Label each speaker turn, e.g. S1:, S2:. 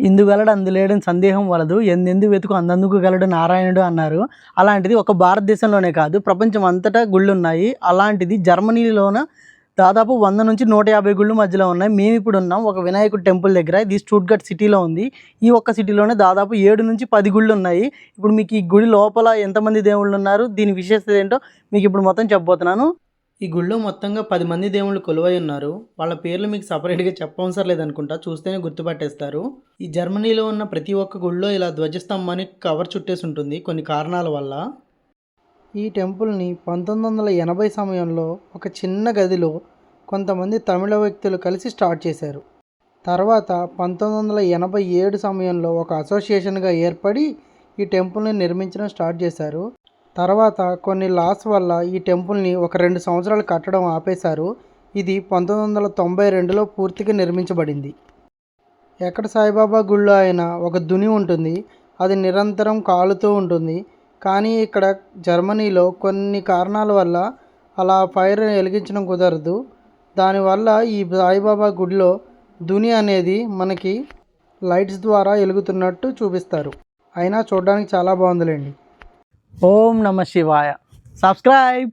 S1: ఇందుగలడు అందులేడని సందేహం వలదు, ఎందెందు వెతుకు అందందుకు గలడు నారాయణుడు అన్నారు. అలాంటిది ఒక భారతదేశంలోనే కాదు, ప్రపంచం అంతటా గుళ్ళు ఉన్నాయి. అలాంటిది జర్మనీలోన దాదాపు 100 నుంచి 150 గుళ్ళు మధ్యలో ఉన్నాయి. మేము ఇప్పుడు ఉన్నాం ఒక వినాయకుడు టెంపుల్ దగ్గర. ఇది స్టూట్గర్ట్ సిటీలో ఉంది. ఈ ఒక్క సిటీలోనే దాదాపు 7 నుంచి 10 గుళ్ళు ఉన్నాయి. ఇప్పుడు మీకు ఈ గుడి లోపల ఎంతమంది దేవుళ్ళు ఉన్నారు, దీని విశేషత ఏంటో మీకు ఇప్పుడు మొత్తం చెప్పబోతున్నాను. ఈ గుళ్ళో మొత్తంగా 10 మంది దేవుళ్ళు కొలువై ఉన్నారు. వాళ్ళ పేర్లు మీకు సపరేట్గా చెప్పవసరం లేదనుకుంటా, చూస్తేనే గుర్తుపట్టేస్తారు. ఈ జర్మనీలో ఉన్న ప్రతి ఒక్క గుళ్ళో ఇలా ధ్వజస్తంభాన్ని కవర్ చుట్టేసి ఉంటుంది కొన్ని కారణాల వల్ల. ఈ టెంపుల్ని 1980 సమయంలో ఒక చిన్న గదిలో కొంతమంది తమిళ వ్యక్తులు కలిసి స్టార్ట్ చేశారు. తర్వాత 1987 సమయంలో ఒక అసోసియేషన్గా ఏర్పడి ఈ టెంపుల్ని నిర్మించడం స్టార్ట్ చేశారు. తర్వాత కొన్ని లాస్ వల్ల ఈ టెంపుల్ని ఒక 2 సంవత్సరాలు కట్టడం ఆపేశారు. ఇది 1992లో పూర్తిగా నిర్మించబడింది. ఎక్కడ సాయిబాబా గుళ్ళో అయినా ఒక దుని ఉంటుంది, అది నిరంతరం కాలుతూ ఉంటుంది. కానీ ఇక్కడ జర్మనీలో కొన్ని కారణాల వల్ల అలా ఫైర్ వెలిగించడం కుదరదు. దానివల్ల ఈ సాయిబాబా గుడిలో దుని అనేది మనకి లైట్స్ ద్వారా వెలుగుతున్నట్టు చూపిస్తారు. అయినా చూడడానికి చాలా బాగుందిలేండి. ఓం నమ శివాయ. సబ్స్క్రైబ్.